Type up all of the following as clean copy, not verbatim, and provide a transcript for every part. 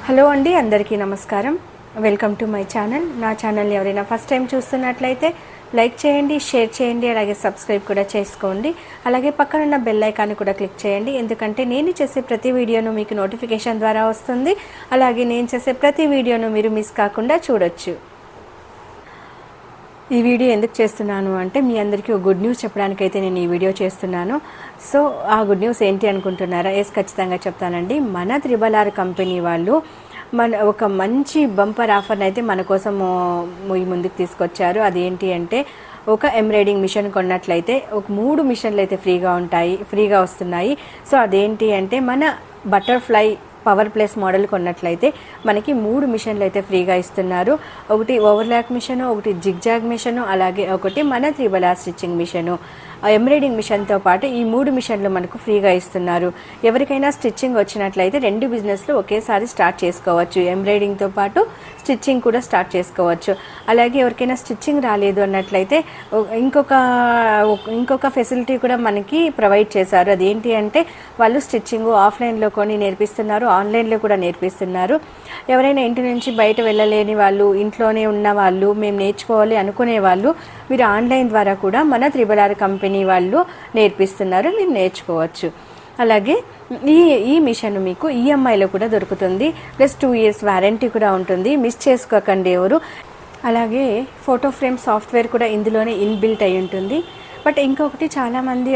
Hello అండి, అందరికీ నమస్కారం. Welcome to my channel. నా ఛానల్ని ఎవరైనా ఫస్ట్ టైం చూస్తున్నట్లయితే లైక్ చేయండి, షేర్ చేయండి, అలాగే సబ్స్క్రైబ్ కూడా చేసుకోండి. అలాగే పక్కనున్న బెల్ ఐకాన్ కూడా క్లిక్ చేయండి, ఎందుకంటే నేను చేసే ప్రతి వీడియోను మీకు నోటిఫికేషన్ ద్వారా వస్తుంది. అలాగే నేను చేసే ప్రతి వీడియోను మీరు మిస్ కాకుండా చూడొచ్చు. ఈ వీడియో ఎందుకు చేస్తున్నాను అంటే మీ అందరికీ ఒక గుడ్ న్యూస్ చెప్పడానికైతే నేను ఈ వీడియో చేస్తున్నాను. సో ఆ గుడ్ న్యూస్ ఏంటి అనుకుంటున్నారా? ఖచ్చితంగా చెప్తానండి. మన RRR కంపెనీ వాళ్ళు ఒక మంచి బంపర్ ఆఫర్ని అయితే మన కోసం ముందుకు తీసుకొచ్చారు. అదేంటి అంటే ఒక ఎంబ్రాయిడింగ్ మిషన్ కొన్నట్లయితే ఒక 3 మిషన్లు అయితే ఫ్రీగా వస్తున్నాయి. సో అదేంటి అంటే మన బటర్ఫ్లై పవర్ ప్లస్ మోడల్ కొన్నట్లయితే మనకి 3 మిషన్లు అయితే ఫ్రీగా ఇస్తున్నారు. ఒకటి ఓవర్లాక్ మిషను, ఒకటి జిగ్జాగ్ మిషను, అలాగే ఒకటి మన RRR స్టిచ్చింగ్ మిషను. ఎంబ్రాయిడింగ్ మిషన్తో పాటు ఈ 3 మిషన్లు మనకు ఫ్రీగా ఇస్తున్నారు. ఎవరికైనా స్టిచ్చింగ్ వచ్చినట్లయితే 2 బిజినెస్లు ఒకేసారి స్టార్ట్ చేసుకోవచ్చు. ఎంబ్రాయిడింగ్తో పాటు స్టిచ్చింగ్ కూడా స్టార్ట్ చేసుకోవచ్చు. అలాగే ఎవరికైనా స్టిచ్చింగ్ రాలేదు అన్నట్లయితే ఇంకొక ఫెసిలిటీ కూడా మనకి ప్రొవైడ్ చేశారు. అదేంటి అంటే వాళ్ళు స్టిచ్చింగ్ ఆఫ్లైన్లో కొని నేర్పిస్తున్నారు, ఆన్లైన్లో కూడా నేర్పిస్తున్నారు. ఎవరైనా ఇంటి నుంచి బయట వెళ్ళలేని వాళ్ళు, ఇంట్లోనే ఉన్న వాళ్ళు, మేము నేర్చుకోవాలి అనుకునే వాళ్ళు మీరు ఆన్లైన్ ద్వారా కూడా మన RRR కంపెనీ వాళ్ళు నేర్పిస్తున్నారు, మీరు నేర్చుకోవచ్చు. అలాగే ఈ మిషన్ మీకు ఈఎంఐలో కూడా దొరుకుతుంది. ప్లస్ 2 years వారంటీ కూడా ఉంటుంది. మిస్ చేసుకోకండి ఎవరు. అలాగే ఫోటో ఫ్రేమ్ సాఫ్ట్వేర్ కూడా ఇందులోనే ఇన్బిల్ట్ అయి ఉంటుంది. బట్ ఇంకొకటి చాలామంది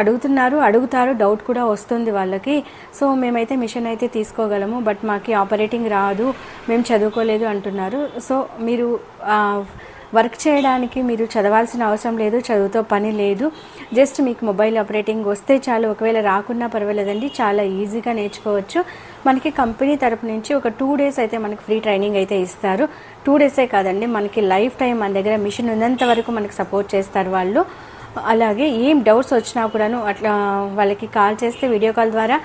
అడుగుతారు, డౌట్ కూడా వస్తుంది వాళ్ళకి. సో మేమైతే మిషన్ అయితే తీసుకోగలము, బట్ మాకు ఆపరేటింగ్ రాదు, మేము చదువుకోలేదు అంటున్నారు. సో మీరు వర్క్ చేయడానికి మీరు చదవాల్సిన అవసరం లేదు, చదువుతో పని లేదు. జస్ట్ మీకు మొబైల్ ఆపరేటింగ్ వస్తే చాలు. ఒకవేళ రాకున్నా పర్వాలేదండి, చాలా ఈజీగా నేర్చుకోవచ్చు. మనకి కంపెనీ తరపు నుంచి ఒక 2 days అయితే మనకి ఫ్రీ ట్రైనింగ్ అయితే ఇస్తారు. 2 days కాదండి, మనకి లైఫ్ టైం మన దగ్గర మిషన్ ఉన్నంత వరకు మనకి సపోర్ట్ చేస్తారు వాళ్ళు. అలాగే ఏం డౌట్స్ వచ్చినా కూడాను అట్లా వాళ్ళకి కాల్ చేస్తే వీడియో కాల్ ద్వారా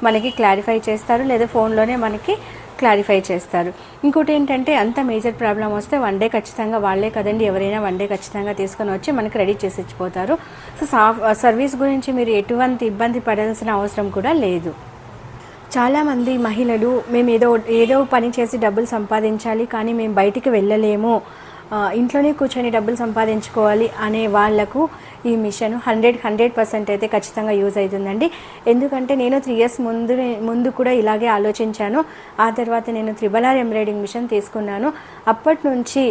మనకి క్లారిఫై చేస్తారు, లేదా ఫోన్లోనే మనకి క్లారిఫై చేస్తారు. ఇంకోటి ఏంటంటే అంత మేజర్ ప్రాబ్లం వస్తే 1 day ఖచ్చితంగా వాళ్ళే కదండి, ఎవరైనా 1 day ఖచ్చితంగా తీసుకొని వచ్చి మనకి రెడీ చేసి ఇచ్చిపోతారు. సో సర్వీస్ గురించి మీరు ఎటువంటి ఇబ్బంది పడాల్సిన అవసరం కూడా లేదు. చాలామంది మహిళలు మేము ఏదో పని చేసి డబ్బులు సంపాదించాలి, కానీ మేము బయటికి వెళ్ళలేము, ఇంట్లోనే కూర్చొని డబ్బులు సంపాదించుకోవాలి అనే వాళ్లకు ఈ మిషన్ 100% అయితే ఖచ్చితంగా యూజ్ అవుతుందండి. ఎందుకంటే నేను 3 years ముందు కూడా ఇలాగే ఆలోచించాను. ఆ తర్వాత నేను RRR ఎంబ్రాయిడింగ్ మిషన్ తీసుకున్నాను. అప్పటి నుంచి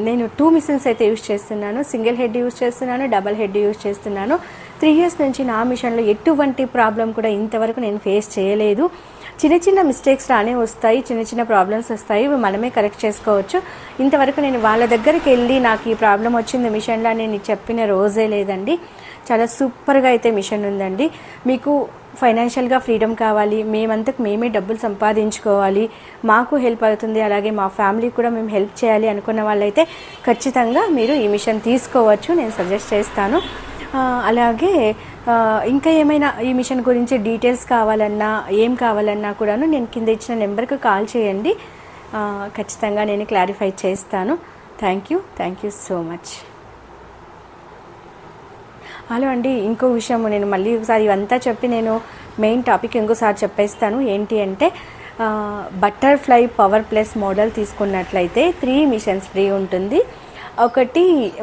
నేను 2 మిషన్స్ అయితే యూజ్ చేస్తున్నాను. సింగిల్ హెడ్ యూజ్ చేస్తున్నాను, డబల్ హెడ్ యూజ్ చేస్తున్నాను. 3 years నుంచి నా మిషన్లో ఎటువంటి ప్రాబ్లం కూడా ఇంతవరకు నేను ఫేస్ చేయలేదు. చిన్న మిస్టేక్స్ రానే వస్తాయి, చిన్న ప్రాబ్లమ్స్ వస్తాయి, మనమే కరెక్ట్ చేసుకోవచ్చు. ఇంతవరకు నేను వాళ్ళ దగ్గరికి వెళ్ళి నాకు ఈ ప్రాబ్లం వచ్చింది మిషన్లో నేను చెప్పిన రోజే లేదండి. చాలా సూపర్గా అయితే మిషన్ ఉందండి. మీకు ఫైనాన్షియల్గా ఫ్రీడమ్ కావాలి, మేమే డబ్బులు సంపాదించుకోవాలి, మాకు హెల్ప్ అవుతుంది, అలాగే మా ఫ్యామిలీకి కూడా మేము హెల్ప్ చేయాలి అనుకున్న వాళ్ళైతే ఖచ్చితంగా మీరు ఈ మిషన్ తీసుకోవచ్చు, నేను సజెస్ట్ చేస్తాను. అలాగే ఇంకా ఏమైనా ఈ మిషన్ గురించి డీటెయిల్స్ కావాలన్నా కూడాను నేను కింద ఇచ్చిన నెంబర్కి కాల్ చేయండి, ఖచ్చితంగా నేను క్లారిఫై చేస్తాను. Thank you so much. Hello అండి, ఇంకో విషయం నేను మళ్ళీ ఒకసారి ఇవంతా చెప్పి నేను మెయిన్ టాపిక్ ఇంకోసారి చెప్పేస్తాను. ఏంటి అంటే బటర్ఫ్లై పవర్ ప్లస్ మోడల్ తీసుకున్నట్లయితే 3 మిషన్స్ ఫ్రీ ఉంటుంది. ఒకటి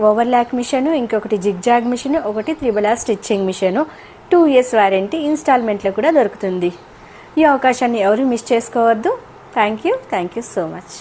ఓవర్లాక్ మిషను, ఇంకొకటి జిగ్జాగ్ మిషను, ఒకటి RRR stitching machine. 2 years warranty ఇన్స్టాల్మెంట్లో కూడా దొరుకుతుంది. ఈ అవకాశాన్ని ఎవరు మిస్ చేసుకోవద్దు. Thank you so much.